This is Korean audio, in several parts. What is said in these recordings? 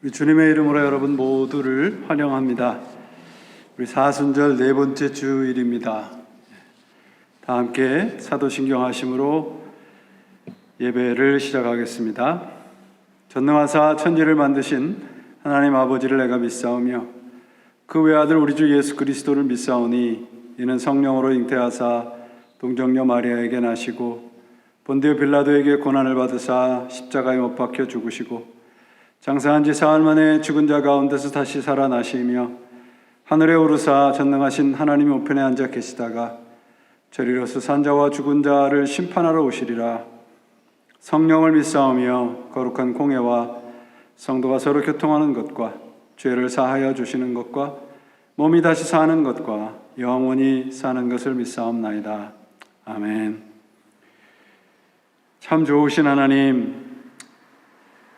우리 주님의 이름으로 여러분 모두를 환영합니다. 우리 사순절 네 번째 주일입니다. 다 함께 사도신경 하심으로 예배를 시작하겠습니다. 전능하사 천지를 만드신 하나님 아버지를 내가 믿사오며 그 외아들 우리 주 예수 그리스도를 믿사오니 이는 성령으로 잉태하사 동정녀 마리아에게 나시고 본디오 빌라도에게 고난을 받으사 십자가에 못 박혀 죽으시고 장사한 지 사흘 만에 죽은 자 가운데서 다시 살아나시며 하늘에 오르사 전능하신 하나님 우편에 앉아 계시다가 저리로서 산자와 죽은 자를 심판하러 오시리라. 성령을 믿사오며 거룩한 공예와 성도가 서로 교통하는 것과 죄를 사하여 주시는 것과 몸이 다시 사는 것과 영원히 사는 것을 믿사옵나이다. 아멘. 참 좋으신 하나님,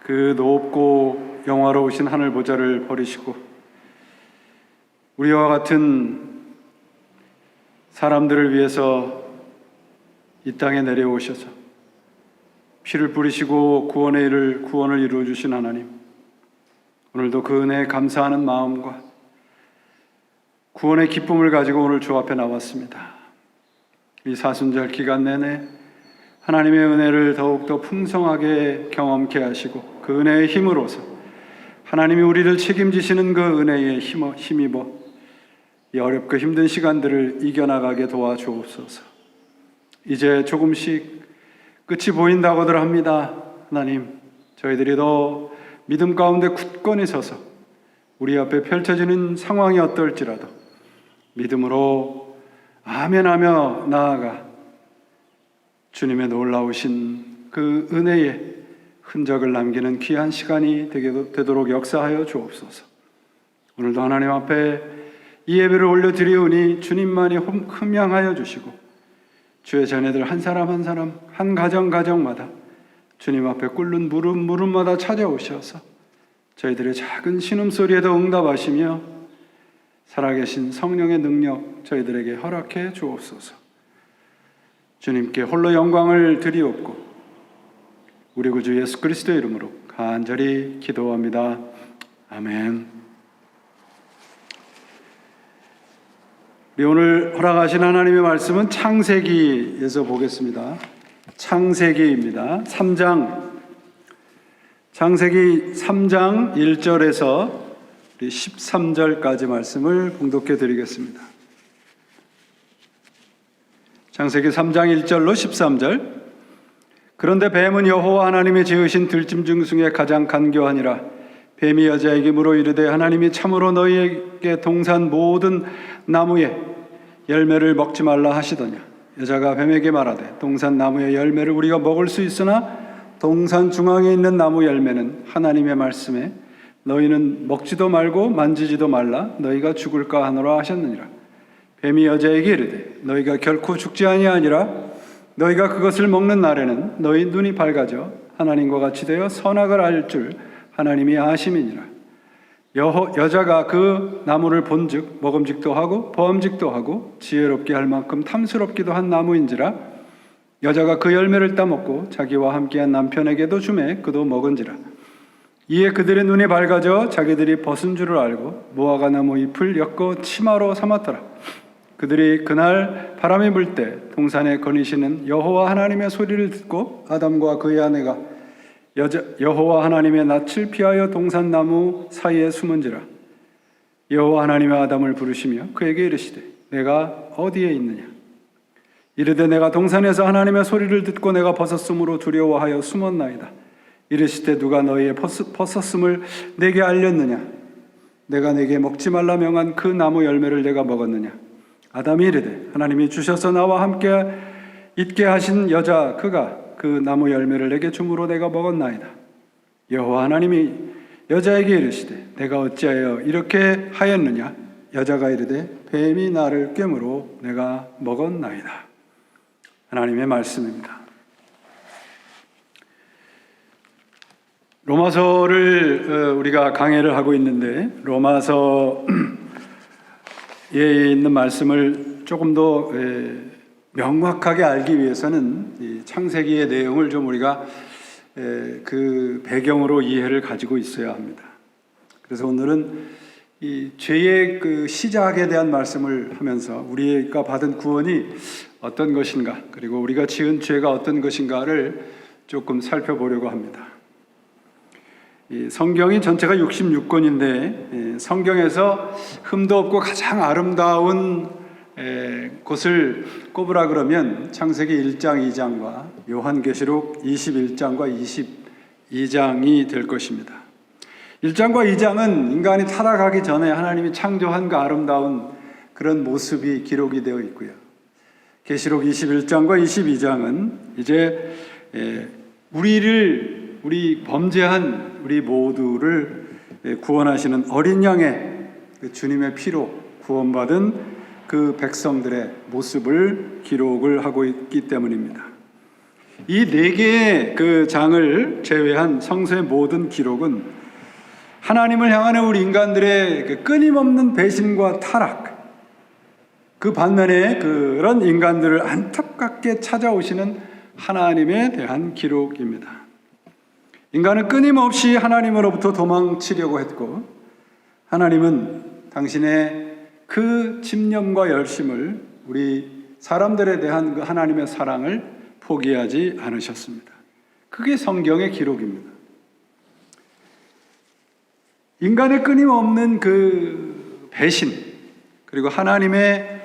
그 높고 영화로우신 하늘 보좌를 버리시고 우리와 같은 사람들을 위해서 이 땅에 내려오셔서 피를 뿌리시고 구원을 이루어 주신 하나님, 오늘도 그 은혜에 감사하는 마음과 구원의 기쁨을 가지고 오늘 주 앞에 나왔습니다. 이 사순절 기간 내내 하나님의 은혜를 더욱더 풍성하게 경험케 하시고 그 은혜의 힘으로서 하나님이 우리를 책임지시는 그 은혜에 힘입어 이 어렵고 힘든 시간들을 이겨나가게 도와주옵소서. 이제 조금씩 끝이 보인다고들 합니다. 하나님, 저희들이 더 믿음 가운데 굳건히 서서 우리 앞에 펼쳐지는 상황이 어떨지라도 믿음으로 아멘하며 나아가 주님의 놀라우신 그 은혜의 흔적을 남기는 귀한 시간이 되도록 역사하여 주옵소서. 오늘도 하나님 앞에 이 예배를 올려드리오니 주님만이 흠양하여 주시고 주의 자녀들 한 사람 한 사람 한 가정마다 주님 앞에 꿇는 무릎마다 찾아오셔서 저희들의 작은 신음소리에도 응답하시며 살아계신 성령의 능력 저희들에게 허락해 주옵소서. 주님께 홀로 영광을 드리옵고 우리 구주 예수 그리스도의 이름으로 간절히 기도합니다. 아멘. 우리 오늘 허락하신 하나님의 말씀은 창세기에서 보겠습니다. 창세기입니다. 3장. 창세기 3장 1절에서 13절까지 말씀을 봉독해 드리겠습니다. 창세기 3장 1절로 13절. 그런데 뱀은 여호와 하나님이 지으신 들짐 중에 가장 간교하니라. 뱀이 여자에게 물어 이르되 하나님이 참으로 너희에게 동산 모든 나무의 열매를 먹지 말라 하시더냐. 여자가 뱀에게 말하되 동산 나무의 열매를 우리가 먹을 수 있으나 동산 중앙에 있는 나무 열매는 하나님의 말씀에 너희는 먹지도 말고 만지지도 말라 너희가 죽을까 하노라 하셨느니라. 뱀이 여자에게 이르되 너희가 결코 죽지 아니하니라. 너희가 그것을 먹는 날에는 너희 눈이 밝아져 하나님과 같이 되어 선악을 알 줄 하나님이 아심이니라. 여자가 그 나무를 본즉 먹음직도 하고 보암직도 하고 지혜롭게 할 만큼 탐스럽기도 한 나무인지라. 여자가 그 열매를 따먹고 자기와 함께한 남편에게도 주매 그도 먹은지라. 이에 그들의 눈이 밝아져 자기들이 벗은 줄을 알고 무화과 나무 잎을 엮어 치마로 삼았더라. 그들이 그날 바람이 불 때 동산에 거니시는 여호와 하나님의 소리를 듣고 아담과 그의 아내가 여호와 하나님의 낯을 피하여 동산나무 사이에 숨은지라. 여호와 하나님의 아담을 부르시며 그에게 이르시되 내가 어디에 있느냐. 이르되 내가 동산에서 하나님의 소리를 듣고 내가 벗었으므로 두려워하여 숨었나이다. 이르시되 누가 너희의 벗었음을 내게 알렸느냐. 내가 내게 먹지 말라 명한 그 나무 열매를 내가 먹었느냐. 아담이 이르되 하나님이 주셔서 나와 함께 있게 하신 여자 그가 그 나무 열매를 내게 주므로 내가 먹었나이다. 여호와 하나님이 여자에게 이르시되 내가 어찌하여 이렇게 하였느냐? 여자가 이르되 뱀이 나를 꿰므로 내가 먹었나이다. 하나님의 말씀입니다. 로마서를 우리가 강해를 하고 있는데 로마서에 있는 말씀을 조금 더 명확하게 알기 위해서는 이 창세기의 내용을 좀 우리가 그 배경으로 이해를 가지고 있어야 합니다. 그래서 오늘은 이 죄의 그 시작에 대한 말씀을 하면서 우리가 받은 구원이 어떤 것인가, 그리고 우리가 지은 죄가 어떤 것인가를 조금 살펴보려고 합니다. 이 성경이 전체가 66권인데 성경에서 흠도 없고 가장 아름다운 곳을 꼽으라 그러면 창세기 1장, 2장과 요한계시록 21장과 22장이 될 것입니다. 1장과 2장은 인간이 타락하기 전에 하나님이 창조한 그 아름다운 그런 모습이 기록이 되어 있고요. 계시록 21장과 22장은 이제 우리 범죄한 우리 모두를 구원하시는 어린 양의 그 주님의 피로 구원받은 그 백성들의 모습을 기록을 하고 있기 때문입니다. 이 네 개의 그 장을 제외한 성서의 모든 기록은 하나님을 향하는 우리 인간들의 그 끊임없는 배신과 타락, 그 반면에 그런 인간들을 안타깝게 찾아오시는 하나님에 대한 기록입니다. 인간은 끊임없이 하나님으로부터 도망치려고 했고, 하나님은 당신의 그 집념과 열심을 우리 사람들에 대한 그 하나님의 사랑을 포기하지 않으셨습니다. 그게 성경의 기록입니다. 인간의 끊임없는 그 배신, 그리고 하나님의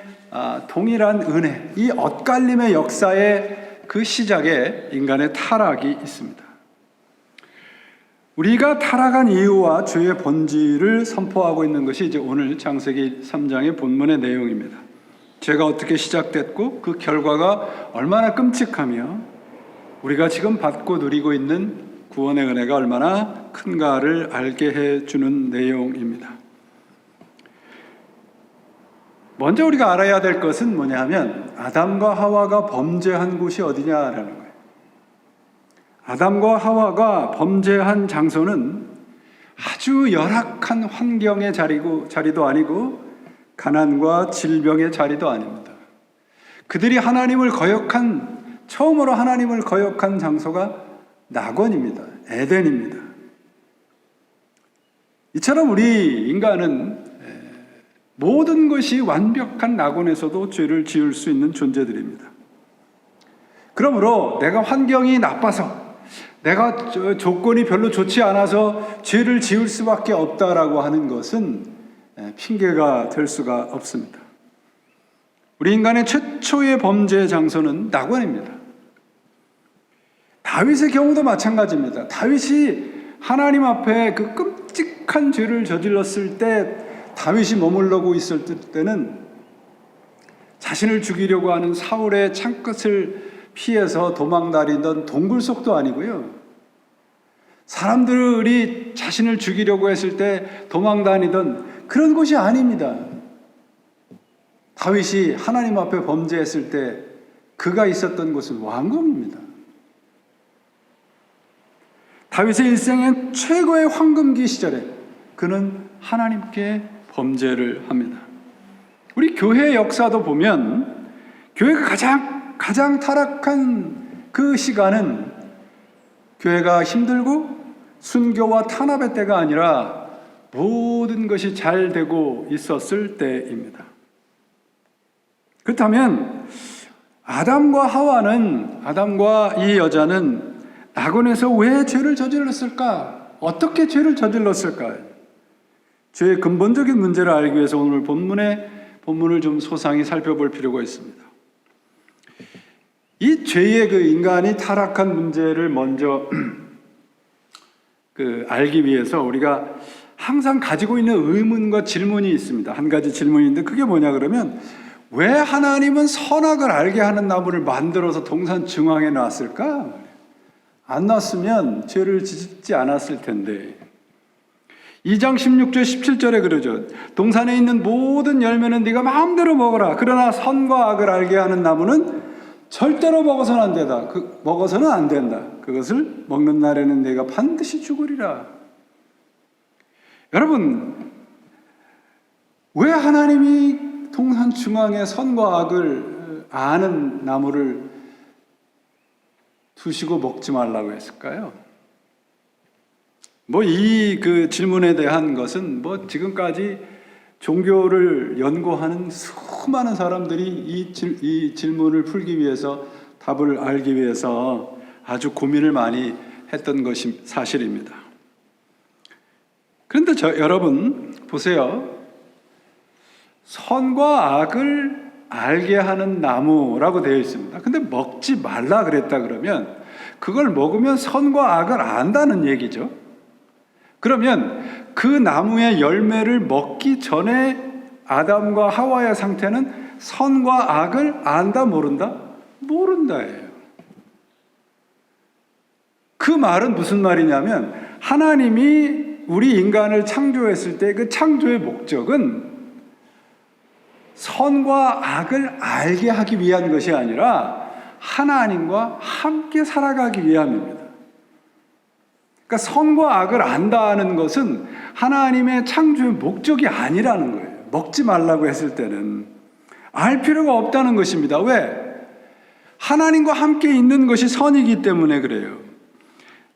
동일한 은혜, 이 엇갈림의 역사의 그 시작에 인간의 타락이 있습니다. 우리가 타락한 이유와 죄의 본질을 선포하고 있는 것이 이제 오늘 창세기 3장의 본문의 내용입니다. 죄가 어떻게 시작됐고 그 결과가 얼마나 끔찍하며 우리가 지금 받고 누리고 있는 구원의 은혜가 얼마나 큰가를 알게 해주는 내용입니다. 먼저 우리가 알아야 될 것은 뭐냐 하면 아담과 하와가 범죄한 곳이 어디냐라는 거예요. 아담과 하와가 범죄한 장소는 아주 열악한 환경의 자리도 아니고 가난과 질병의 자리도 아닙니다. 그들이 처음으로 하나님을 거역한 장소가 낙원입니다. 에덴입니다. 이처럼 우리 인간은 모든 것이 완벽한 낙원에서도 죄를 지을 수 있는 존재들입니다. 그러므로 내가 환경이 나빠서 내가 조건이 별로 좋지 않아서 죄를 지을 수밖에 없다라고 하는 것은 핑계가 될 수가 없습니다. 우리 인간의 최초의 범죄의 장소는 낙원입니다. 다윗의 경우도 마찬가지입니다. 다윗이 하나님 앞에 그 끔찍한 죄를 저질렀을 때 다윗이 머물러고 있을 때는 자신을 죽이려고 하는 사울의 창끝을 피해서 도망다니던 동굴 속도 아니고요. 사람들이 자신을 죽이려고 했을 때 도망다니던 그런 곳이 아닙니다. 다윗이 하나님 앞에 범죄했을 때 그가 있었던 곳은 왕궁입니다. 다윗의 일생의 최고의 황금기 시절에 그는 하나님께 범죄를 합니다. 우리 교회 역사도 보면 교회가 가장 타락한 그 시간은 교회가 힘들고 순교와 탄압의 때가 아니라 모든 것이 잘 되고 있었을 때입니다. 그렇다면 아담과 이 여자는 낙원에서 왜 죄를 저질렀을까? 어떻게 죄를 저질렀을까? 죄의 근본적인 문제를 알기 위해서 오늘 본문을 좀 소상히 살펴볼 필요가 있습니다. 이 죄의 그 인간이 타락한 문제를 먼저 알기 위해서 우리가 항상 가지고 있는 의문과 질문이 있습니다. 한 가지 질문인데 그게 뭐냐 그러면 왜 하나님은 선악을 알게 하는 나무를 만들어서 동산 중앙에 놨을까? 안 놨으면 죄를 짓지 않았을 텐데 2장 16절 17절에 그러죠. 동산에 있는 모든 열매는 네가 마음대로 먹어라. 그러나 선과 악을 알게 하는 나무는 절대로 먹어서는 안 된다. 먹어서는 안 된다. 그것을 먹는 날에는 네가 반드시 죽으리라. 여러분, 왜 하나님이 동산 중앙에 선과 악을 아는 나무를 두시고 먹지 말라고 했을까요? 이 질문에 대한 것은 지금까지 종교를 연구하는 수많은 사람들이 이 질문을 풀기 위해서 답을 알기 위해서 아주 고민을 많이 했던 것이 사실입니다. 그런데 여러분 보세요. 선과 악을 알게 하는 나무라고 되어 있습니다. 근데 먹지 말라 그랬다 그러면 그걸 먹으면 선과 악을 안다는 얘기죠. 그러면 그 나무의 열매를 먹기 전에 아담과 하와의 상태는 선과 악을 안다 모른다? 모른다예요. 그 말은 무슨 말이냐면 하나님이 우리 인간을 창조했을 때 그 창조의 목적은 선과 악을 알게 하기 위한 것이 아니라 하나님과 함께 살아가기 위함입니다. 그러니까 선과 악을 안다는 것은 하나님의 창조의 목적이 아니라는 거예요. 먹지 말라고 했을 때는 알 필요가 없다는 것입니다. 왜? 하나님과 함께 있는 것이 선이기 때문에 그래요.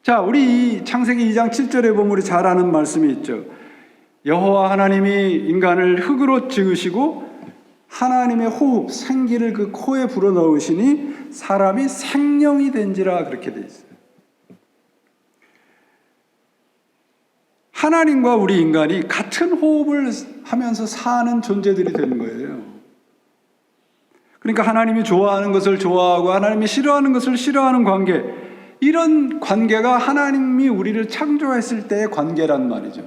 자, 우리 이 창세기 2장 7절에 보면 우리 잘 아는 말씀이 있죠. 여호와 하나님이 인간을 흙으로 지으시고 하나님의 호흡, 생기를 그 코에 불어넣으시니 사람이 생명이 된지라 그렇게 돼 있어요. 하나님과 우리 인간이 같은 호흡을 하면서 사는 존재들이 되는 거예요. 그러니까 하나님이 좋아하는 것을 좋아하고 하나님이 싫어하는 것을 싫어하는 관계, 이런 관계가 하나님이 우리를 창조했을 때의 관계란 말이죠.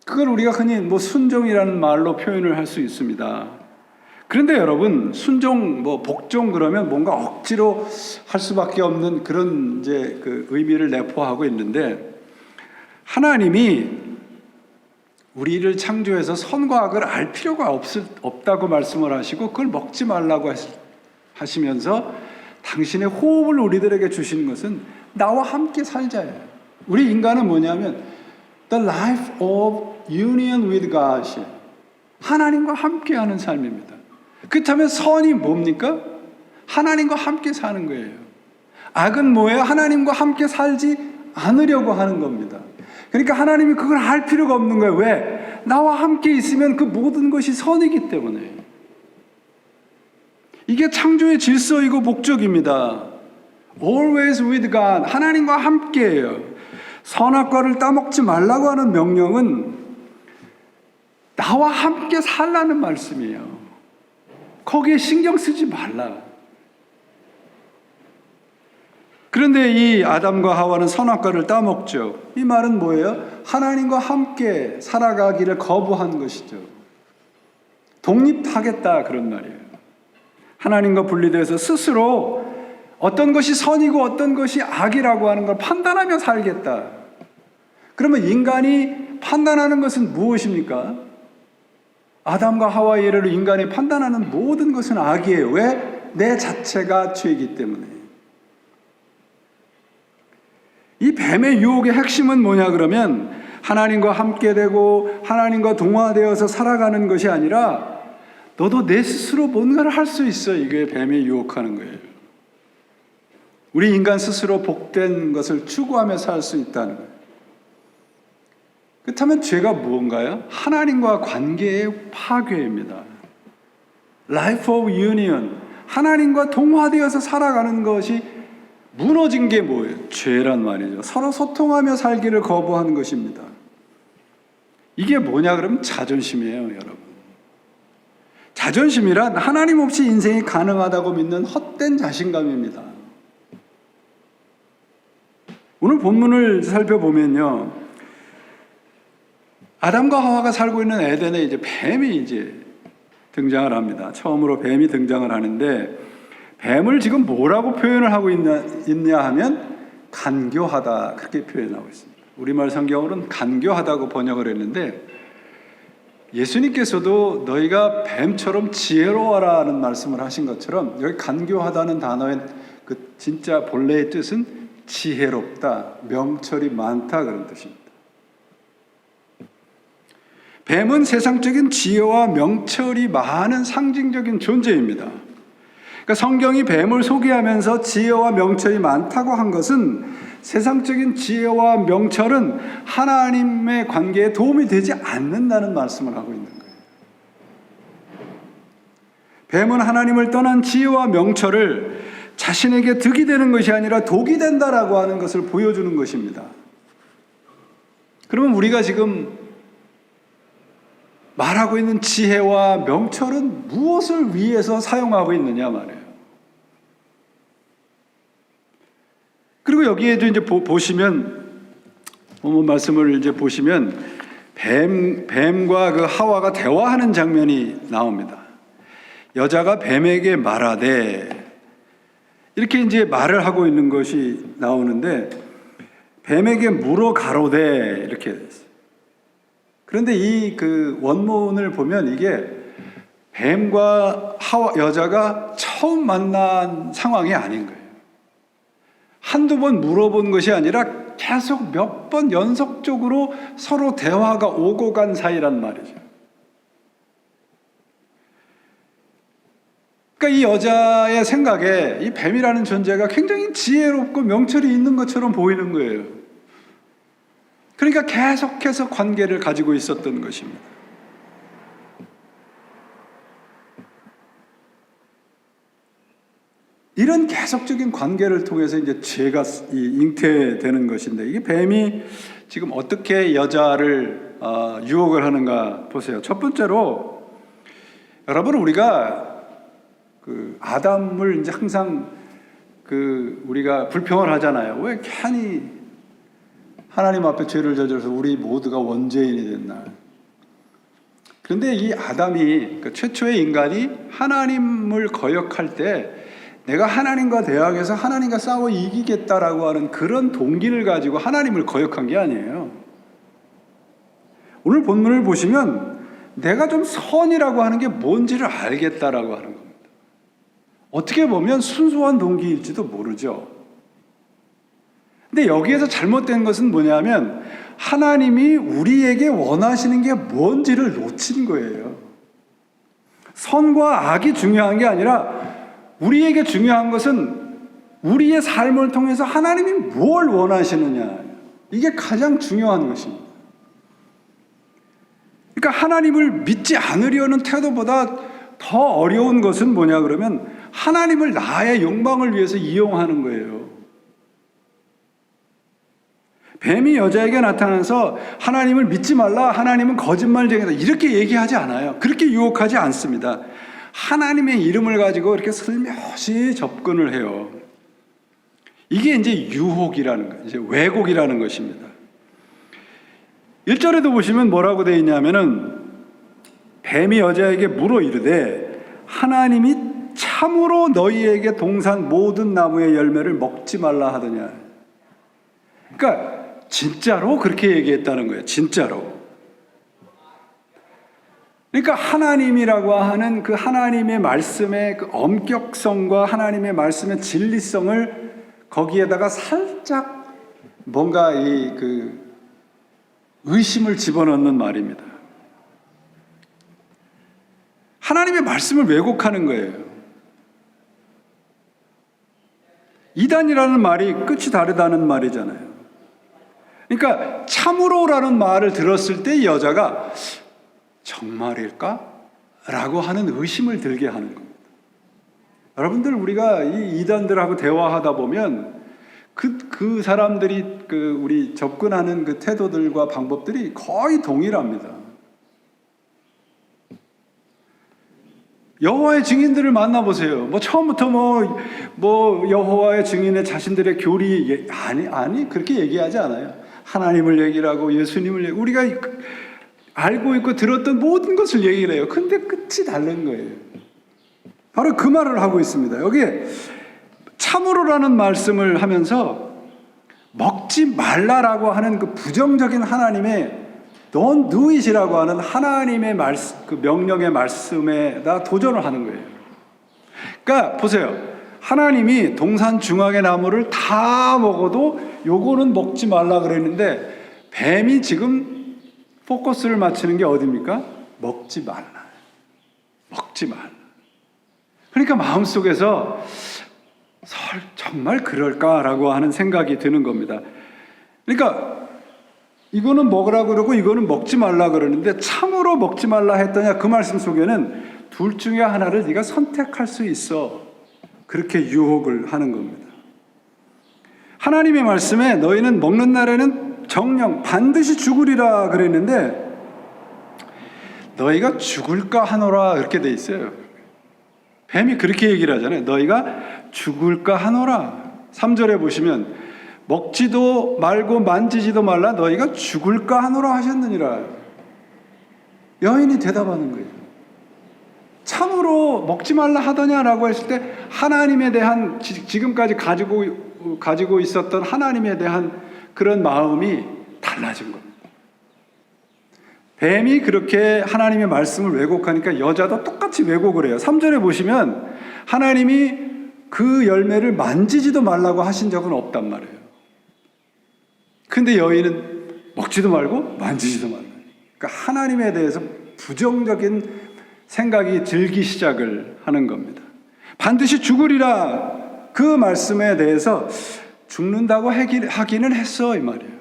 그걸 우리가 흔히 순종이라는 말로 표현을 할 수 있습니다. 그런데 여러분, 순종, 복종 그러면 뭔가 억지로 할 수밖에 없는 그런 그 의미를 내포하고 있는데, 하나님이 우리를 창조해서 선과 악을 알 필요가 없다고 말씀을 하시고 그걸 먹지 말라고 하시면서 당신의 호흡을 우리들에게 주시는 것은 나와 함께 살자예요. 우리 인간은 뭐냐면 The life of union with God, 하나님과 함께하는 삶입니다. 그렇다면 선이 뭡니까? 하나님과 함께 사는 거예요. 악은 뭐예요? 하나님과 함께 살지 않으려고 하는 겁니다. 그러니까 하나님이 그걸 알 필요가 없는 거예요. 왜? 나와 함께 있으면 그 모든 것이 선이기 때문에. 이게 창조의 질서이고 목적입니다. Always with God, 하나님과 함께해요. 선악과를 따먹지 말라고 하는 명령은 나와 함께 살라는 말씀이에요. 거기에 신경 쓰지 말라. 그런데 이 아담과 하와는 선악과를 따먹죠. 이 말은 뭐예요? 하나님과 함께 살아가기를 거부한 것이죠. 독립하겠다 그런 말이에요. 하나님과 분리돼서 스스로 어떤 것이 선이고 어떤 것이 악이라고 하는 걸 판단하며 살겠다. 그러면 인간이 판단하는 것은 무엇입니까? 아담과 하와의 예를 인간이 판단하는 모든 것은 악이에요. 왜? 내 자체가 죄이기 때문에. 이 뱀의 유혹의 핵심은 뭐냐 그러면 하나님과 함께 되고 하나님과 동화되어서 살아가는 것이 아니라 너도 내 스스로 뭔가를 할 수 있어. 이게 뱀이 유혹하는 거예요. 우리 인간 스스로 복된 것을 추구하며 살 수 있다는 거예요. 그렇다면 죄가 무언가요? 하나님과 관계의 파괴입니다. Life of union, 하나님과 동화되어서 살아가는 것이 무너진 게 뭐예요? 죄란 말이죠. 서로 소통하며 살기를 거부하는 것입니다. 이게 뭐냐 그러면 자존심이에요, 여러분. 자존심이란 하나님 없이 인생이 가능하다고 믿는 헛된 자신감입니다. 오늘 본문을 살펴보면요, 아담과 하와가 살고 있는 에덴에 이제 뱀이 등장을 합니다. 처음으로 뱀이 등장을 하는데, 뱀을 지금 뭐라고 표현을 하고 있냐 하면 간교하다, 그렇게 표현하고 있습니다. 우리말 성경으로는 간교하다고 번역을 했는데, 예수님께서도 너희가 뱀처럼 지혜로워라는 말씀을 하신 것처럼 여기 간교하다는 단어의 그 진짜 본래의 뜻은 지혜롭다, 명철이 많다 그런 뜻입니다. 뱀은 세상적인 지혜와 명철이 많은 상징적인 존재입니다. 그러니까 성경이 뱀을 소개하면서 지혜와 명철이 많다고 한 것은 세상적인 지혜와 명철은 하나님의 관계에 도움이 되지 않는다는 말씀을 하고 있는 거예요. 뱀은 하나님을 떠난 지혜와 명철을 자신에게 득이 되는 것이 아니라 독이 된다라고 하는 것을 보여주는 것입니다. 그러면 우리가 지금 말하고 있는 지혜와 명철은 무엇을 위해서 사용하고 있느냐 말이에요. 그리고 여기에도 이제 보시면, 본문 말씀을 이제 보시면, 뱀과 그 하와가 대화하는 장면이 나옵니다. 여자가 뱀에게 말하되, 이렇게 이제 말을 하고 있는 것이 나오는데, 뱀에게 물어 가로되, 이렇게 됐어요. 그런데 이 그 원문을 보면 이게 뱀과 여자가 처음 만난 상황이 아닌 거예요. 한두 번 물어본 것이 아니라 계속 몇 번 연속적으로 서로 대화가 오고 간 사이란 말이죠. 그러니까 이 여자의 생각에 이 뱀이라는 존재가 굉장히 지혜롭고 명철이 있는 것처럼 보이는 거예요. 그러니까 계속해서 관계를 가지고 있었던 것입니다. 이런 계속적인 관계를 통해서 이제 죄가 잉태되는 것인데, 이게 뱀이 지금 어떻게 여자를 유혹을 하는가 보세요. 첫 번째로, 여러분, 우리가 그 아담을 이제 항상 우리가 불평을 하잖아요. 왜 괜히 하나님 앞에 죄를 저질러서 우리 모두가 원죄인이 됐나. 그런데 이 아담이, 그 최초의 인간이 하나님을 거역할 때 내가 하나님과 대항해서 하나님과 싸워 이기겠다라고 하는 그런 동기를 가지고 하나님을 거역한 게 아니에요. 오늘 본문을 보시면 내가 좀 선이라고 하는 게 뭔지를 알겠다라고 하는 겁니다. 어떻게 보면 순수한 동기일지도 모르죠. 근데 여기에서 잘못된 것은 뭐냐면 하나님이 우리에게 원하시는 게 뭔지를 놓친 거예요. 선과 악이 중요한 게 아니라 우리에게 중요한 것은 우리의 삶을 통해서 하나님이 뭘 원하시느냐. 이게 가장 중요한 것입니다. 그러니까 하나님을 믿지 않으려는 태도보다 더 어려운 것은 뭐냐 그러면 하나님을 나의 욕망을 위해서 이용하는 거예요. 뱀이 여자에게 나타나서 하나님을 믿지 말라, 하나님은 거짓말쟁이다, 이렇게 얘기하지 않아요. 그렇게 유혹하지 않습니다. 하나님의 이름을 가지고 이렇게 슬며시 접근을 해요. 이게 이제 유혹이라는 거예요. 이제 왜곡이라는 것입니다. 1절에도 보시면 뭐라고 되어 있냐면은 뱀이 여자에게 물어 이르되 하나님이 참으로 너희에게 동산 모든 나무의 열매를 먹지 말라 하더냐. 그러니까 진짜로 그렇게 얘기했다는 거예요. 진짜로. 그러니까 하나님이라고 하는 그 하나님의 말씀의 그 엄격성과 하나님의 말씀의 진리성을 거기에다가 살짝 뭔가 의심을 집어넣는 말입니다. 하나님의 말씀을 왜곡하는 거예요. 이단이라는 말이 끝이 다르다는 말이잖아요. 그러니까 참으로라는 말을 들었을 때 이 여자가 정말일까? 라고 하는 의심을 들게 하는 겁니다. 여러분들, 우리가 이 이단들하고 대화하다 보면 그 사람들이 우리 접근하는 그 태도들과 방법들이 거의 동일합니다. 여호와의 증인들을 만나보세요. 처음부터 여호와의 증인의 자신들의 교리 아니 그렇게 얘기하지 않아요. 하나님을 얘기를 하고 예수님을 우리가 알고 있고 들었던 모든 것을 얘기를 해요. 근데 끝이 다른 거예요. 바로 그 말을 하고 있습니다. 여기에 참으로라는 말씀을 하면서 먹지 말라라고 하는 그 부정적인 하나님의 Don't do it이라고 하는 하나님의 그 명령의 말씀에다 도전을 하는 거예요. 그러니까 보세요. 하나님이 동산 중앙의 나무를 다 먹어도 요거는 먹지 말라 그랬는데 뱀이 지금 포커스를 맞추는 게 어디입니까? 먹지 말라. 먹지 말라. 그러니까 마음속에서 정말 그럴까라고 하는 생각이 드는 겁니다. 그러니까 이거는 먹으라고 그러고 이거는 먹지 말라 그러는데 참으로 먹지 말라 했더냐, 그 말씀 속에는 둘 중에 하나를 네가 선택할 수 있어. 그렇게 유혹을 하는 겁니다. 하나님의 말씀에 너희는 먹는 날에는 정령 반드시 죽으리라 그랬는데 너희가 죽을까 하노라 이렇게 돼 있어요. 뱀이 그렇게 얘기를 하잖아요. 너희가 죽을까 하노라. 3절에 보시면 먹지도 말고 만지지도 말라 너희가 죽을까 하노라 하셨느니라. 여인이 대답하는 거예요. 참으로 먹지 말라 하더냐라고 했을 때 하나님에 대한 지금까지 가지고 있었던 하나님에 대한 그런 마음이 달라진 겁니다. 뱀이 그렇게 하나님의 말씀을 왜곡하니까 여자도 똑같이 왜곡을 해요. 3절에 보시면 하나님이 그 열매를 만지지도 말라고 하신 적은 없단 말이에요. 근데 여인은 먹지도 말고 만지지도 말라. 그러니까 하나님에 대해서 부정적인 생각이 들기 시작을 하는 겁니다. 반드시 죽으리라 그 말씀에 대해서 죽는다고 하기는 했어 이 말이에요.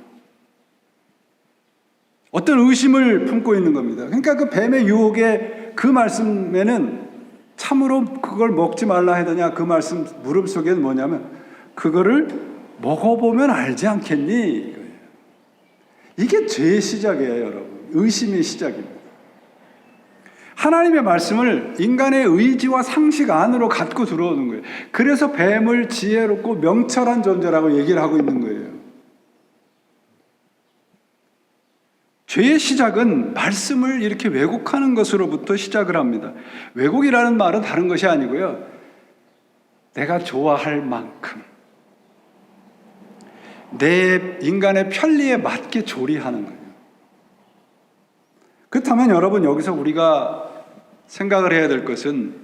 어떤 의심을 품고 있는 겁니다. 그러니까 그 뱀의 유혹의 그 말씀에는 참으로 그걸 먹지 말라 하더냐, 그 말씀 물음 속에는 뭐냐면 그거를 먹어보면 알지 않겠니? 이거예요. 이게 죄의 시작이에요, 여러분. 의심의 시작입니다. 하나님의 말씀을 인간의 의지와 상식 안으로 갖고 들어오는 거예요. 그래서 뱀을 지혜롭고 명철한 존재라고 얘기를 하고 있는 거예요. 죄의 시작은 말씀을 이렇게 왜곡하는 것으로부터 시작을 합니다. 왜곡이라는 말은 다른 것이 아니고요. 내가 좋아할 만큼 내 인간의 편리에 맞게 조리하는 거예요. 그렇다면 여러분 여기서 우리가 생각을 해야 될 것은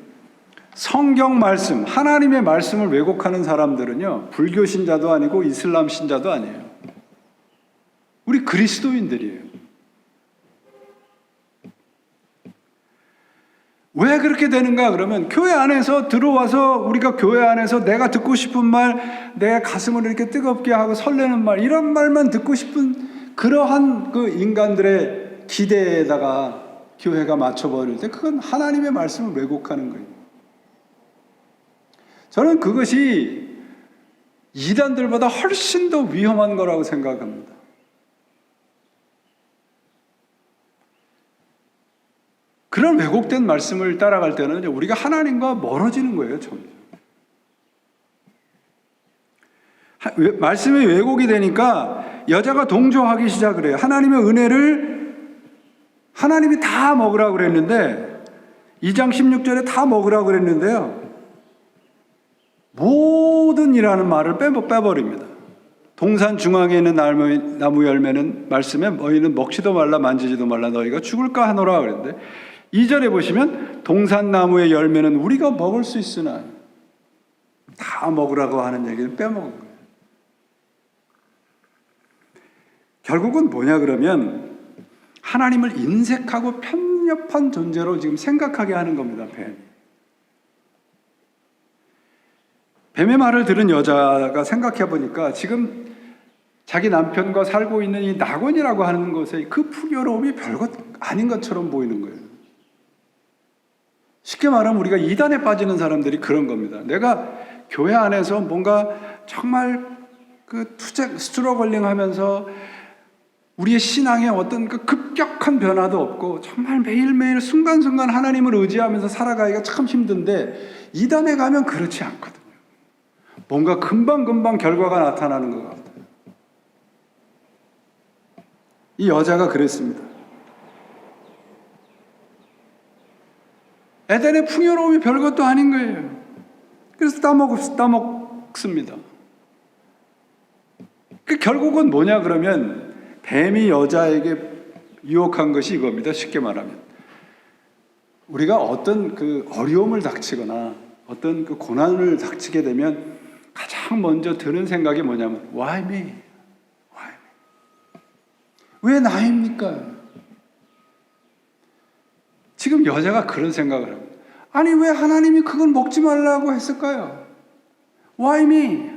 성경 말씀, 하나님의 말씀을 왜곡하는 사람들은요, 불교 신자도 아니고 이슬람 신자도 아니에요. 우리 그리스도인들이에요. 왜 그렇게 되는가 그러면 교회 안에서 들어와서 우리가 교회 안에서 내가 듣고 싶은 말, 내 가슴을 이렇게 뜨겁게 하고 설레는 말, 이런 말만 듣고 싶은 그러한 그 인간들의 기대에다가 교회가 맞춰버릴 때 그건 하나님의 말씀을 왜곡하는 거예요. 저는 그것이 이단들보다 훨씬 더 위험한 거라고 생각합니다. 그런 왜곡된 말씀을 따라갈 때는 우리가 하나님과 멀어지는 거예요, 점점. 말씀이 왜곡이 되니까 여자가 동조하기 시작을 해요. 하나님의 은혜를 하나님이 다 먹으라고 그랬는데 2장 16절에 다 먹으라고 그랬는데요. 모든 이라는 말을 빼버립니다. 동산 중앙에 있는 나무 열매는 말씀에 너희는 먹지도 말라 만지지도 말라 너희가 죽을까 하노라 그랬는데 2절에 보시면 동산나무의 열매는 우리가 먹을 수 있으나 다 먹으라고 하는 얘기를 빼먹은 거예요. 결국은 뭐냐 그러면 하나님을 인색하고 편협한 존재로 지금 생각하게 하는 겁니다. 뱀의 말을 들은 여자가 생각해 보니까 지금 자기 남편과 살고 있는 이 낙원이라고 하는 것에 그 풍요로움이 별것 아닌 것처럼 보이는 거예요. 쉽게 말하면 우리가 이단에 빠지는 사람들이 그런 겁니다. 내가 교회 안에서 뭔가 정말 그 스트러글링 하면서 우리의 신앙에 어떤 그 급격한 변화도 없고 정말 매일매일 순간순간 하나님을 의지하면서 살아가기가 참 힘든데 이단에 가면 그렇지 않거든요. 뭔가 금방금방 결과가 나타나는 것 같아요. 이 여자가 그랬습니다. 에덴의 풍요로움이 별것도 아닌 거예요. 그래서 따먹습니다. 결국은 뭐냐 그러면 뱀이 여자에게 유혹한 것이 이겁니다. 쉽게 말하면 우리가 어떤 그 어려움을 닥치거나 어떤 그 고난을 닥치게 되면 가장 먼저 드는 생각이 뭐냐면 Why me? Why me? 왜 나입니까? 지금 여자가 그런 생각을 합니다. 아니 왜 하나님이 그걸 먹지 말라고 했을까요? Why me?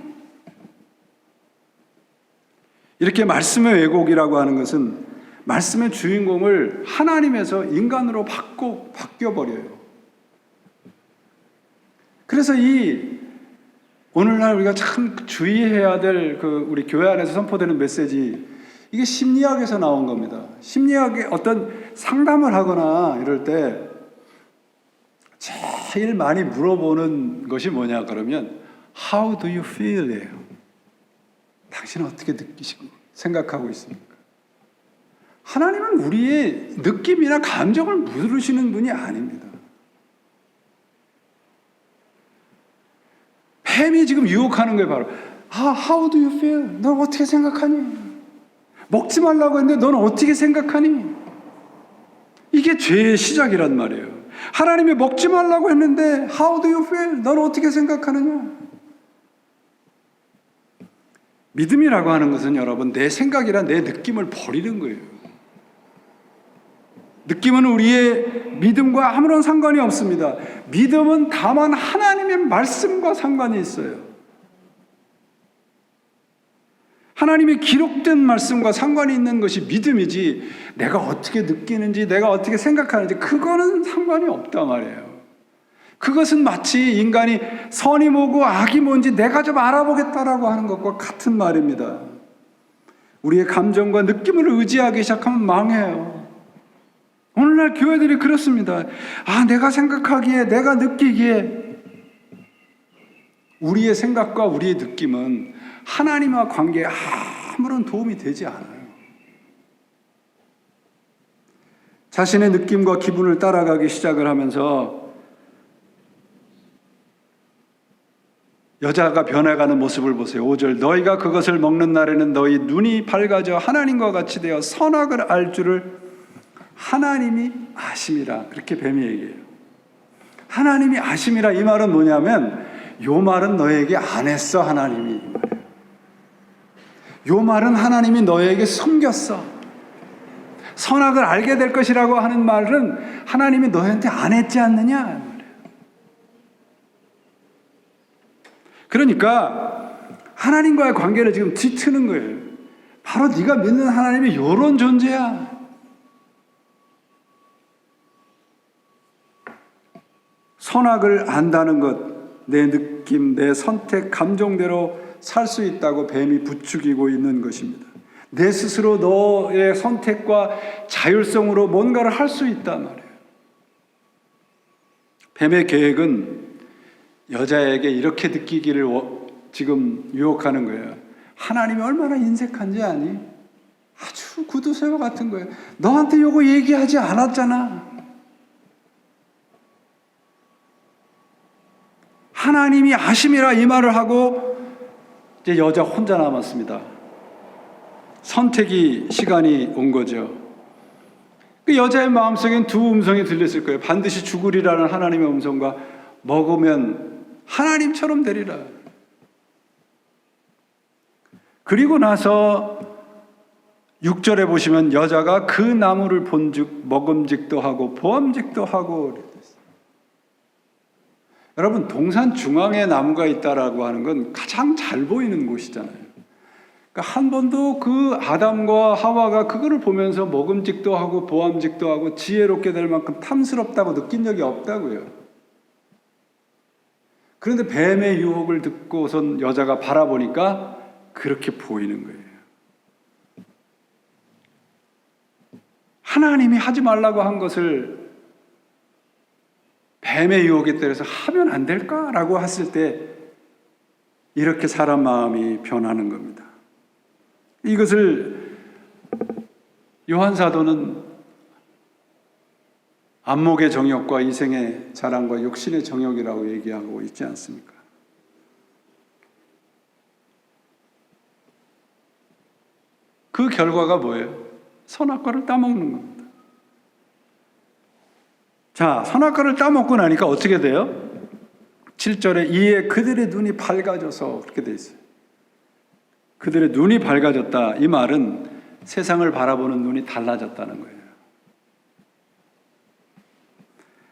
이렇게 말씀의 왜곡이라고 하는 것은 말씀의 주인공을 하나님에서 인간으로 바뀌어버려요. 그래서 오늘날 우리가 참 주의해야 될 우리 교회 안에서 선포되는 메시지, 이게 심리학에서 나온 겁니다. 심리학의 어떤 상담을 하거나 이럴 때 제일 많이 물어보는 것이 뭐냐 그러면 How do you feel? 예요. 당신은 어떻게 느끼시고 생각하고 있습니까? 하나님은 우리의 느낌이나 감정을 물으시는 분이 아닙니다. 뱀이 지금 유혹하는 거예요. 바로 How do you feel? 넌 어떻게 생각하니? 먹지 말라고 했는데 넌 어떻게 생각하니? 이게 죄의 시작이란 말이에요. 하나님이 먹지 말라고 했는데 How do you feel? 넌 어떻게 생각하느냐? 믿음이라고 하는 것은 여러분 내 생각이란 내 느낌을 버리는 거예요. 느낌은 우리의 믿음과 아무런 상관이 없습니다. 믿음은 다만 하나님의 말씀과 상관이 있어요. 하나님의 기록된 말씀과 상관이 있는 것이 믿음이지, 내가 어떻게 느끼는지 내가 어떻게 생각하는지 그거는 상관이 없단 말이에요. 그것은 마치 인간이 선이 뭐고 악이 뭔지 내가 좀 알아보겠다라고 하는 것과 같은 말입니다. 우리의 감정과 느낌을 의지하기 시작하면 망해요. 오늘날 교회들이 그렇습니다. 내가 생각하기에, 내가 느끼기에. 우리의 생각과 우리의 느낌은 하나님과 관계에 아무런 도움이 되지 않아요. 자신의 느낌과 기분을 따라가기 시작을 하면서 여자가 변해가는 모습을 보세요. 5절, 너희가 그것을 먹는 날에는 너희 눈이 밝아져 하나님과 같이 되어 선악을 알 줄을 하나님이 아심이라. 그렇게 뱀이 얘기해요. 하나님이 아심이라. 이 말은 뭐냐면 요 말은 너에게 안 했어, 하나님이. 요 말은 하나님이 너에게 숨겼어. 선악을 알게 될 것이라고 하는 말은 하나님이 너한테 안 했지 않느냐. 그러니까 하나님과의 관계를 지금 뒤트는 거예요. 바로 네가 믿는 하나님이 이런 존재야. 선악을 안다는 것, 내 느낌, 내 선택, 감정대로 살 수 있다고 뱀이 부추기고 있는 것입니다. 내 스스로 너의 선택과 자율성으로 뭔가를 할 수 있단 말이에요. 뱀의 계획은 여자에게 이렇게 느끼기를 지금 유혹하는 거예요. 하나님이 얼마나 인색한지 아니? 아주 구두쇠와 같은 거예요. 너한테 이거 얘기하지 않았잖아. 하나님이 아심이라 이 말을 하고 이제 여자 혼자 남았습니다. 선택이 시간이 온 거죠. 그 여자의 마음속엔 두 음성이 들렸을 거예요. 반드시 죽으리라는 하나님의 음성과 먹으면 하나님처럼 되리라. 그리고 나서 6절에 보시면 여자가 그 나무를 본즉 먹음직도 하고 보암직도 하고. 여러분, 동산 중앙에 나무가 있다라고 하는 건 가장 잘 보이는 곳이잖아요. 그러니까 한 번도 그 아담과 하와가 그거를 보면서 먹음직도 하고 보암직도 하고 지혜롭게 될 만큼 탐스럽다고 느낀 적이 없다고요. 그런데 뱀의 유혹을 듣고선 여자가 바라보니까 그렇게 보이는 거예요. 하나님이 하지 말라고 한 것을 뱀의 유혹에 따라서 하면 안 될까라고 했을 때 이렇게 사람 마음이 변하는 겁니다. 이것을 요한 사도는 안목의 정욕과 이생의 자랑과 욕심의 정욕이라고 얘기하고 있지 않습니까? 그 결과가 뭐예요? 선악과를 따먹는 겁니다. 자, 선악과를 따먹고 나니까 어떻게 돼요? 7절에 이에 그들의 눈이 밝아져서 그렇게 돼 있어요. 그들의 눈이 밝아졌다. 이 말은 세상을 바라보는 눈이 달라졌다는 거예요.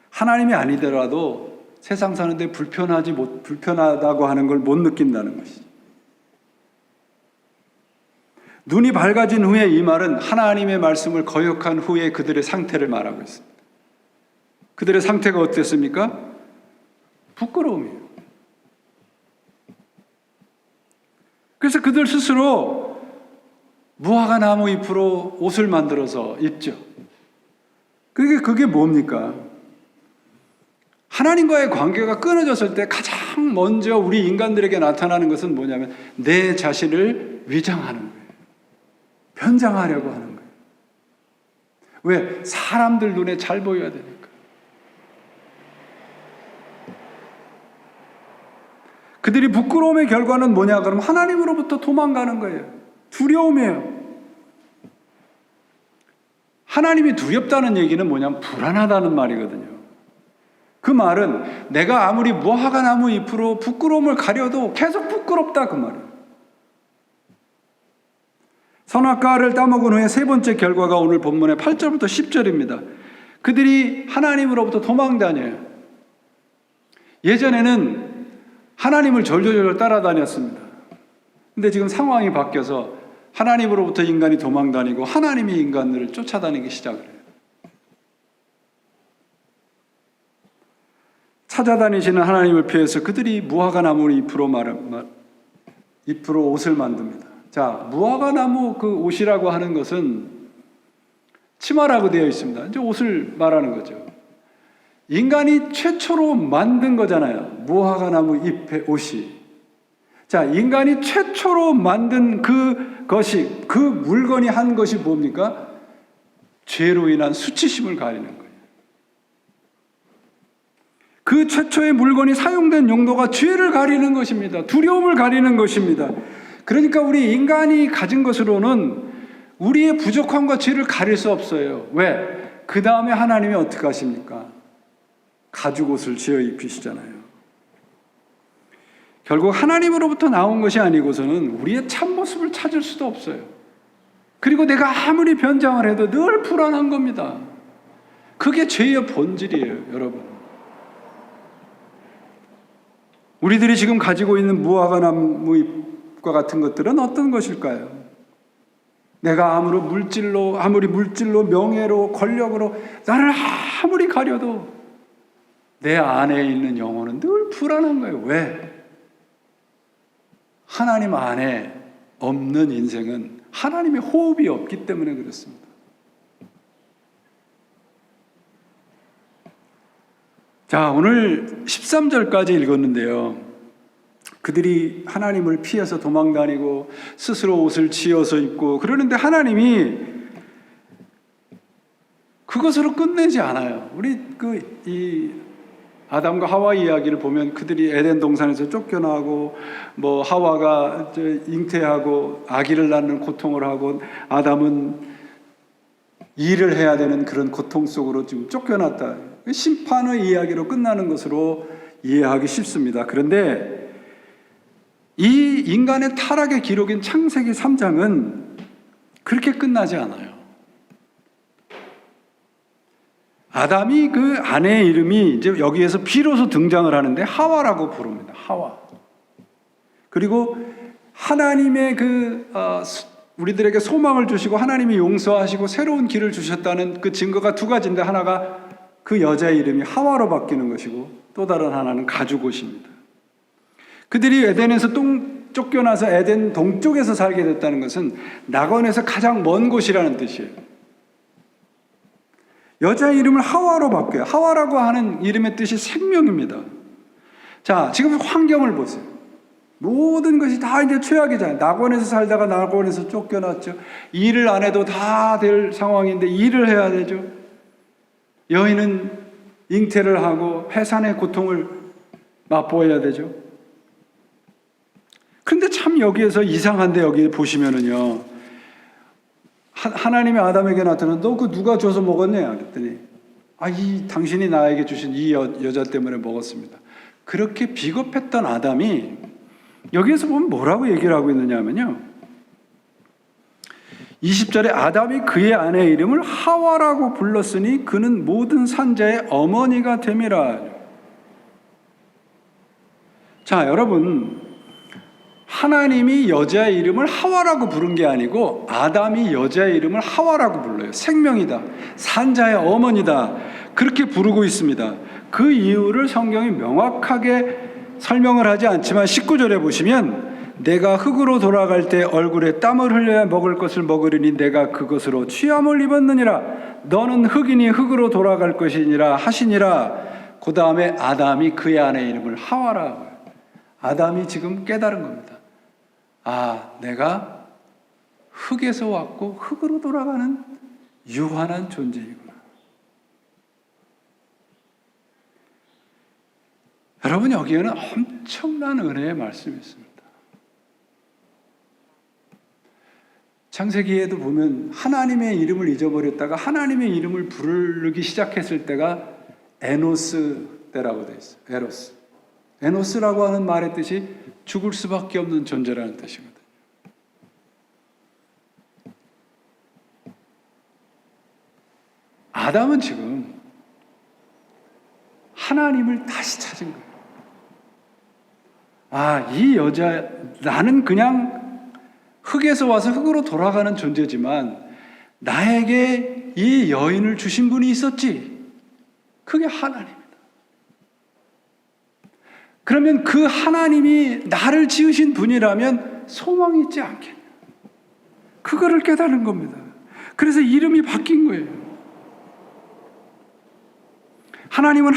하나님이 아니더라도 세상 사는데 불편하다고 하는 걸 못 느낀다는 것이죠. 눈이 밝아진 후에 이 말은 하나님의 말씀을 거역한 후에 그들의 상태를 말하고 있습니다. 그들의 상태가 어땠습니까? 부끄러움이에요. 그래서 그들 스스로 무화과 나무 잎으로 옷을 만들어서 입죠. 그게 뭡니까? 하나님과의 관계가 끊어졌을 때 가장 먼저 우리 인간들에게 나타나는 것은 뭐냐면 내 자신을 위장하는 거예요. 변장하려고 하는 거예요. 왜? 사람들 눈에 잘 보여야 되니까. 그들이 부끄러움의 결과는 뭐냐? 그럼 하나님으로부터 도망가는 거예요. 두려움이에요. 하나님이 두렵다는 얘기는 뭐냐면 불안하다는 말이거든요. 그 말은 내가 아무리 무화과 나무 잎으로 부끄러움을 가려도 계속 부끄럽다 그 말이에요. 선악과를 따먹은 후에 세 번째 결과가 오늘 본문의 8절부터 10절입니다. 그들이 하나님으로부터 도망다녀요. 예전에는 하나님을 절절절 따라다녔습니다. 근데 지금 상황이 바뀌어서 하나님으로부터 인간이 도망다니고 하나님이 인간들을 쫓아다니기 시작을 해요. 찾아다니시는 하나님을 피해서 그들이 무화과 나무 잎으로 옷을 만듭니다. 자, 무화과 나무 그 옷이라고 하는 것은 치마라고 되어 있습니다. 이제 옷을 말하는 거죠. 인간이 최초로 만든 거잖아요. 무화과 나무 잎의 옷이. 자, 인간이 최초로 만든 그것이, 그 물건이 한 것이 뭡니까? 죄로 인한 수치심을 가리는 거예요. 그 최초의 물건이 사용된 용도가 죄를 가리는 것입니다. 두려움을 가리는 것입니다. 그러니까 우리 인간이 가진 것으로는 우리의 부족함과 죄를 가릴 수 없어요. 왜? 그 다음에 하나님이 어떻게 하십니까? 가죽옷을 지어 입히시잖아요. 결국 하나님으로부터 나온 것이 아니고서는 우리의 참모습을 찾을 수도 없어요. 그리고 내가 아무리 변장을 해도 늘 불안한 겁니다. 그게 죄의 본질이에요, 여러분. 우리들이 지금 가지고 있는 무화과 나무 잎과 같은 것들은 어떤 것일까요? 내가 아무리 물질로, 명예로, 권력으로 나를 아무리 가려도 내 안에 있는 영혼은 늘 불안한 거예요. 왜? 하나님 안에 없는 인생은 하나님의 호흡이 없기 때문에 그렇습니다. 자, 오늘 13절까지 읽었는데요. 그들이 하나님을 피해서 도망다니고 스스로 옷을 지어서 입고 그러는데 하나님이 그것으로 끝내지 않아요. 우리 이 아담과 하와 이야기를 보면 그들이 에덴 동산에서 쫓겨나고 뭐 하와가 잉태하고 아기를 낳는 고통을 하고 아담은 일을 해야 되는 그런 고통 속으로 지금 쫓겨났다. 심판의 이야기로 끝나는 것으로 이해하기 쉽습니다. 그런데 이 인간의 타락의 기록인 창세기 3장은 그렇게 끝나지 않아요. 아담이 그 아내의 이름이 이제 여기에서 비로소 등장을 하는데 하와라고 부릅니다. 하와. 그리고 하나님의 우리들에게 소망을 주시고 하나님이 용서하시고 새로운 길을 주셨다는 그 증거가 두 가지인데 하나가 그 여자의 이름이 하와로 바뀌는 것이고 또 다른 하나는 가죽옷입니다. 그들이 에덴에서 쫓겨나서 에덴 동쪽에서 살게 됐다는 것은 낙원에서 가장 먼 곳이라는 뜻이에요. 여자의 이름을 하와로 바뀌어요. 하와라고 하는 이름의 뜻이 생명입니다. 자, 지금 환경을 보세요. 모든 것이 다 이제 최악이잖아요. 낙원에서 살다가 낙원에서 쫓겨났죠. 일을 안 해도 다 될 상황인데 일을 해야 되죠. 여인은 잉태를 하고 해산의 고통을 맛보아야 되죠. 그런데 참 여기에서 이상한데 여기 보시면은요. 하나님이 아담에게 나타나 너 그 누가 줘서 먹었냐 그랬더니 당신이 나에게 주신 이 여자 때문에 먹었습니다. 그렇게 비겁했던 아담이 여기에서 보면 뭐라고 얘기를 하고 있느냐 하면요, 20절에 아담이 그의 아내의 이름을 하와라고 불렀으니 그는 모든 산자의 어머니가 됨이라. 자, 여러분, 하나님이 여자의 이름을 하와라고 부른 게 아니고 아담이 여자의 이름을 하와라고 불러요. 생명이다, 산자의 어머니다, 그렇게 부르고 있습니다. 그 이유를 성경이 명확하게 설명을 하지 않지만 19절에 보시면 내가 흙으로 돌아갈 때 얼굴에 땀을 흘려야 먹을 것을 먹으리니 내가 그것으로 취함을 입었느니라. 너는 흙이니 흙으로 돌아갈 것이니라 하시니라. 그 다음에 아담이 그의 아내의 이름을 하와라. 아담이 지금 깨달은 겁니다. 내가 흙에서 왔고 흙으로 돌아가는 유한한 존재이구나. 여러분, 여기에는 엄청난 은혜의 말씀이 있습니다. 창세기에도 보면 하나님의 이름을 잊어버렸다가 하나님의 이름을 부르기 시작했을 때가 에노스 때라고 되어 있어요. 에로스. 에노스라고 하는 말의 뜻이 죽을 수밖에 없는 존재라는 뜻이거든요. 아담은 지금 하나님을 다시 찾은 거예요. 이 여자, 나는 그냥 흙에서 와서 흙으로 돌아가는 존재지만 나에게 이 여인을 주신 분이 있었지. 그게 하나님이다. 그러면 그 하나님이 나를 지으신 분이라면 소망이 있지 않겠냐. 그거를 깨달은 겁니다. 그래서 이름이 바뀐 거예요. 하나님은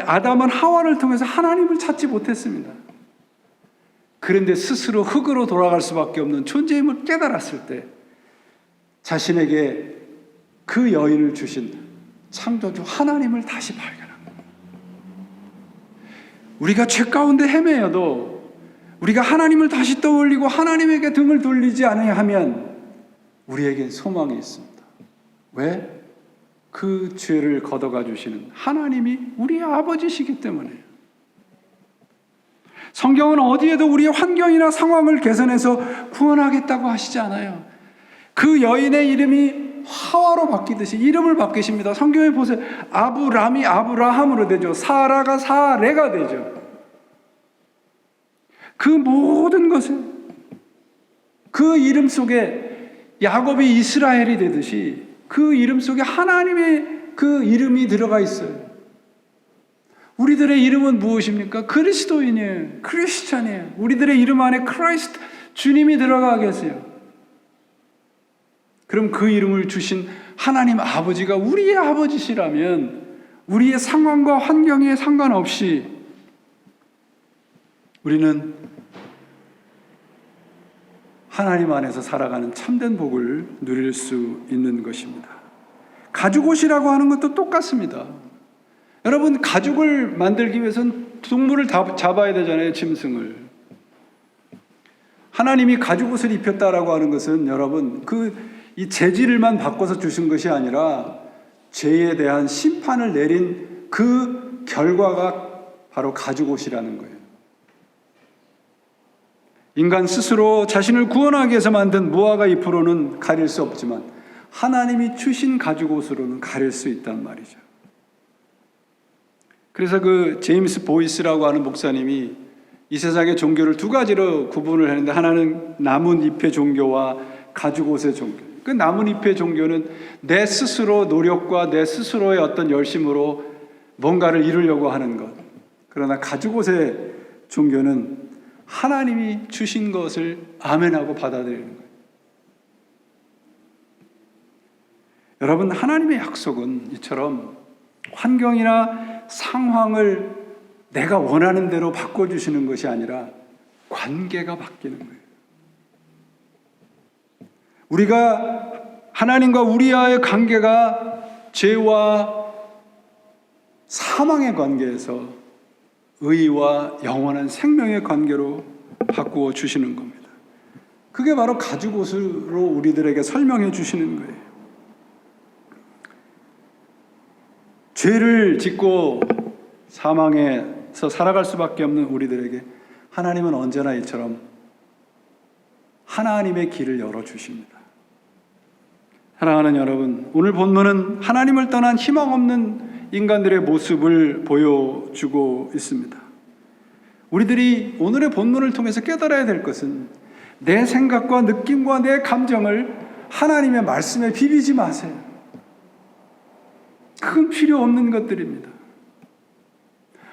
아담은 하와를 통해서 하나님을 찾지 못했습니다. 그런데 스스로 흙으로 돌아갈 수밖에 없는 존재임을 깨달았을 때 자신에게 그 여인을 주신 창조주 하나님을 다시 발견합니다. 우리가 죄 가운데 헤매여도 우리가 하나님을 다시 떠올리고 하나님에게 등을 돌리지 않으면 우리에겐 소망이 있습니다. 왜? 그 죄를 걷어가 주시는 하나님이 우리의 아버지시기 때문에요. 성경은 어디에도 우리의 환경이나 상황을 개선해서 구원하겠다고 하시지 않아요. 그 여인의 이름이 하와로 바뀌듯이 이름을 바뀌십니다. 성경에 보세요. 아브람이 아브라함으로 되죠. 사라가 사레가 되죠. 그 모든 것을 그 이름 속에 야곱이 이스라엘이 되듯이 그 이름 속에 하나님의 그 이름이 들어가 있어요. 우리들의 이름은 무엇입니까? 그리스도인이에요. 크리스찬이에요. 우리들의 이름 안에 크라이스트, 주님이 들어가 계세요. 그럼 그 이름을 주신 하나님 아버지가 우리의 아버지시라면 우리의 상황과 환경에 상관없이 우리는 하나님 안에서 살아가는 참된 복을 누릴 수 있는 것입니다. 가죽옷이라고 하는 것도 똑같습니다. 여러분, 가죽을 만들기 위해서는 동물을 잡아야 되잖아요. 짐승을. 하나님이 가죽옷을 입혔다라고 하는 것은 여러분, 이 재질만 바꿔서 주신 것이 아니라 죄에 대한 심판을 내린 그 결과가 바로 가죽옷이라는 거예요. 인간 스스로 자신을 구원하기 위해서 만든 무화과 잎으로는 가릴 수 없지만 하나님이 주신 가죽옷으로는 가릴 수 있단 말이죠. 그래서 그 제임스 보이스라고 하는 목사님이 이 세상의 종교를 두 가지로 구분을 했는데, 하나는 나뭇잎의 종교와 가죽옷의 종교. 그 나뭇잎의 종교는 내 스스로 노력과 내 스스로의 어떤 열심으로 뭔가를 이루려고 하는 것. 그러나 가죽옷의 종교는 하나님이 주신 것을 아멘하고 받아들이는 거예요. 여러분, 하나님의 약속은 이처럼 환경이나 상황을 내가 원하는 대로 바꿔주시는 것이 아니라 관계가 바뀌는 거예요. 우리가 하나님과 우리와의 관계가 죄와 사망의 관계에서 의와 영원한 생명의 관계로 바꾸어 주시는 겁니다. 그게 바로 가죽옷으로 우리들에게 설명해 주시는 거예요. 죄를 짓고 사망에서 살아갈 수밖에 없는 우리들에게 하나님은 언제나 이처럼 하나님의 길을 열어주십니다. 사랑하는 여러분, 오늘 본문은 하나님을 떠난 희망 없는 인간들의 모습을 보여주고 있습니다. 우리들이 오늘의 본문을 통해서 깨달아야 될 것은 내 생각과 느낌과 내 감정을 하나님의 말씀에 비비지 마세요. 그건 필요 없는 것들입니다.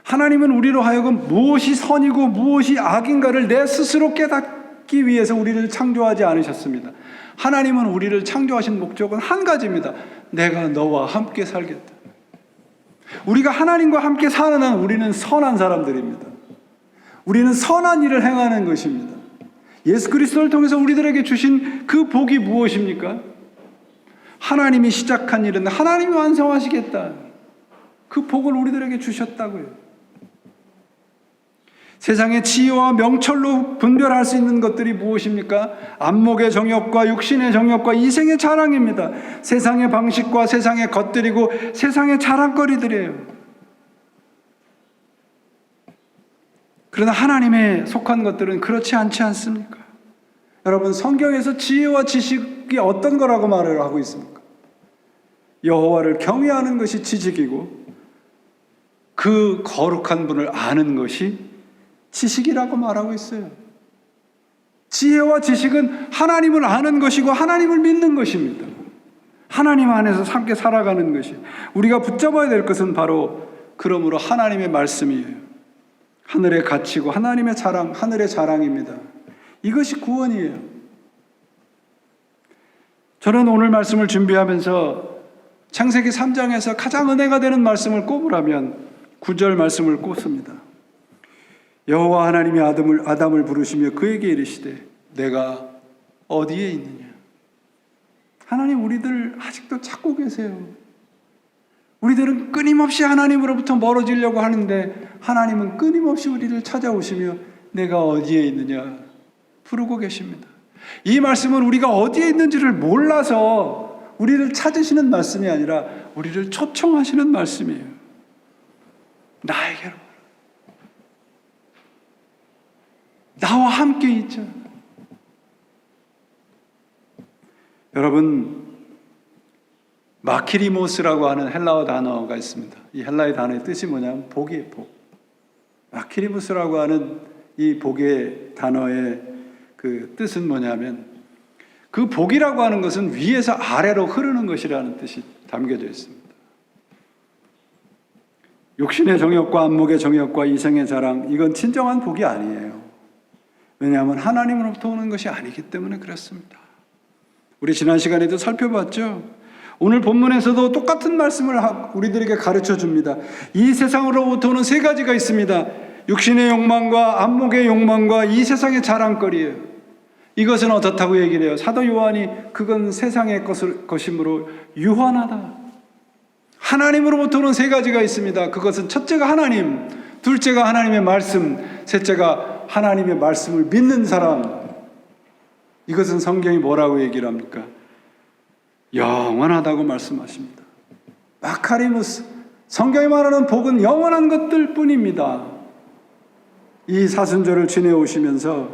하나님은 우리로 하여금 무엇이 선이고 무엇이 악인가를 내 스스로 깨닫기 위해서 우리를 창조하지 않으셨습니다. 하나님은 우리를 창조하신 목적은 한 가지입니다. 내가 너와 함께 살겠다. 우리가 하나님과 함께 사는 한 우리는 선한 사람들입니다. 우리는 선한 일을 행하는 것입니다. 예수 그리스도를 통해서 우리들에게 주신 그 복이 무엇입니까? 하나님이 시작한 일은 하나님이 완성하시겠다. 그 복을 우리들에게 주셨다고요. 세상의 지혜와 명철로 분별할 수 있는 것들이 무엇입니까? 안목의 정욕과 육신의 정욕과 이생의 자랑입니다. 세상의 방식과 세상의 것들이고 세상의 자랑거리들이에요. 그러나 하나님에 속한 것들은 그렇지 않지 않습니까? 여러분, 성경에서 지혜와 지식이 어떤 거라고 말을 하고 있습니까? 여호와를 경외하는 것이 지식이고 그 거룩한 분을 아는 것이 지식이라고 말하고 있어요. 지혜와 지식은 하나님을 아는 것이고 하나님을 믿는 것입니다. 하나님 안에서 함께 살아가는 것이, 우리가 붙잡아야 될 것은 바로 그러므로 하나님의 말씀이에요. 하늘의 가치고 하나님의 자랑, 하늘의 자랑입니다. 이것이 구원이에요. 저는 오늘 말씀을 준비하면서 창세기 3장에서 가장 은혜가 되는 말씀을 꼽으라면 9절 말씀을 꼽습니다. 여호와 하나님이 아담을 부르시며 그에게 이르시되 내가 어디에 있느냐. 하나님, 우리들 아직도 찾고 계세요. 우리들은 끊임없이 하나님으로부터 멀어지려고 하는데 하나님은 끊임없이 우리를 찾아오시며 내가 어디에 있느냐 부르고 계십니다. 이 말씀은 우리가 어디에 있는지를 몰라서 우리를 찾으시는 말씀이 아니라 우리를 초청하시는 말씀이에요. 나에게로, 나와 함께 있자. 여러분, 마키리모스라고 하는 헬라어 단어가 있습니다. 이 헬라의 단어의 뜻이 뭐냐면 복이에요, 복. 마키리모스라고 하는 이 복의 단어의 그 뜻은 뭐냐면, 그 복이라고 하는 것은 위에서 아래로 흐르는 것이라는 뜻이 담겨져 있습니다. 육신의 정욕과 안목의 정욕과 이생의 자랑, 이건 진정한 복이 아니에요. 왜냐하면 하나님으로부터 오는 것이 아니기 때문에 그렇습니다. 우리 지난 시간에도 살펴봤죠. 오늘 본문에서도 똑같은 말씀을 우리들에게 가르쳐 줍니다. 이 세상으로부터 오는 세 가지가 있습니다. 육신의 욕망과 안목의 욕망과 이 세상의 자랑거리예요. 이것은 어떻다고 얘기를 해요? 사도 요한이 그건 세상의 것이므로 유한하다. 하나님으로부터 오는 세 가지가 있습니다. 그것은 첫째가 하나님, 둘째가 하나님의 말씀, 셋째가 하나님의 말씀을 믿는 사람. 이것은 성경이 뭐라고 얘기를 합니까? 영원하다고 말씀하십니다. 마카리무스, 성경이 말하는 복은 영원한 것들 뿐입니다. 이 사순절을 지내오시면서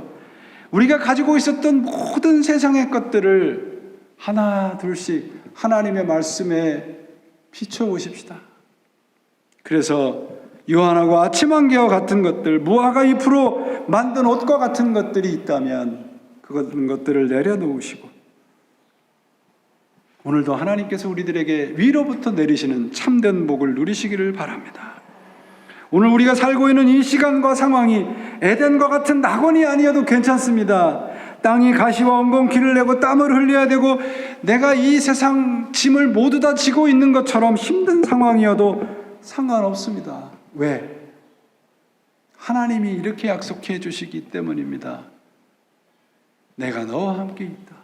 우리가 가지고 있었던 모든 세상의 것들을 하나 둘씩 하나님의 말씀에 비춰보십시다. 그래서 유한하고 아침안개와 같은 것들, 무화과 잎으로 만든 옷과 같은 것들이 있다면 그런 것들을 내려놓으시고 오늘도 하나님께서 우리들에게 위로부터 내리시는 참된 복을 누리시기를 바랍니다. 오늘 우리가 살고 있는 이 시간과 상황이 에덴과 같은 낙원이 아니어도 괜찮습니다. 땅이 가시와 엉겅퀴를 내고 땀을 흘려야 되고 내가 이 세상 짐을 모두 다 지고 있는 것처럼 힘든 상황이어도 상관없습니다. 왜? 하나님이 이렇게 약속해 주시기 때문입니다. 내가 너와 함께 있다.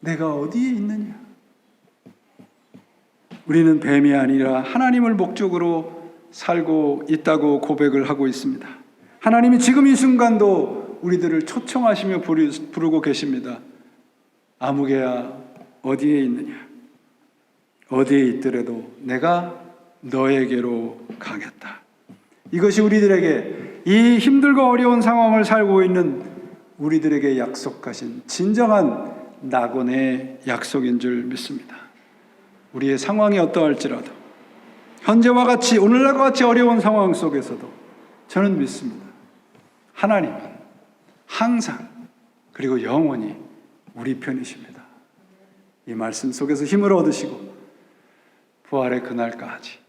내가 어디에 있느냐? 우리는 뱀이 아니라 하나님을 목적으로 살고 있다고 고백을 하고 있습니다. 하나님이 지금 이 순간도 우리들을 초청하시며 부르고 계십니다. 아무개야 어디에 있느냐? 어디에 있더라도 내가 너에게로 가겠다. 이것이 우리들에게 이 힘들고 어려운 상황을 살고 있는 우리들에게 약속하신 진정한 낙원의 약속인 줄 믿습니다. 우리의 상황이 어떠할지라도 현재와 같이 오늘날과 같이 어려운 상황 속에서도 저는 믿습니다. 하나님은 항상 그리고 영원히 우리 편이십니다. 이 말씀 속에서 힘을 얻으시고 부활의 그날까지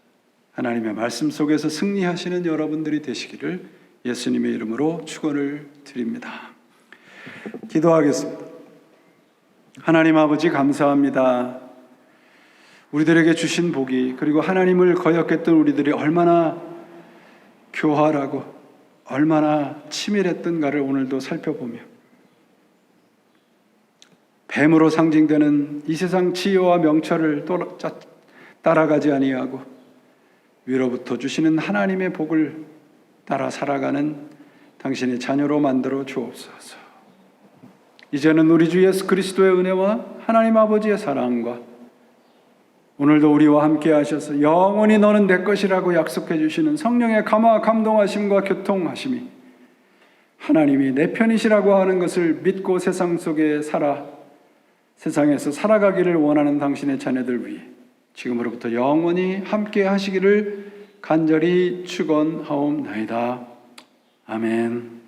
하나님의 말씀 속에서 승리하시는 여러분들이 되시기를 예수님의 이름으로 축원을 드립니다. 기도하겠습니다. 하나님 아버지 감사합니다. 우리들에게 주신 복이 그리고 하나님을 거역했던 우리들이 얼마나 교활하고 얼마나 치밀했던가를 오늘도 살펴보며 뱀으로 상징되는 이 세상 치유와 명철을 따라가지 아니하고 위로부터 주시는 하나님의 복을 따라 살아가는 당신의 자녀로 만들어 주옵소서. 이제는 우리 주 예수 그리스도의 은혜와 하나님 아버지의 사랑과 오늘도 우리와 함께 하셔서 영원히 너는 내 것이라고 약속해 주시는 성령의 감동하심과 교통하심이 하나님이 내 편이시라고 하는 것을 믿고 세상 속에 세상에서 살아가기를 원하는 당신의 자녀들 위해 지금으로부터 영원히 함께 하시기를 간절히 축원하옵나이다. 아멘.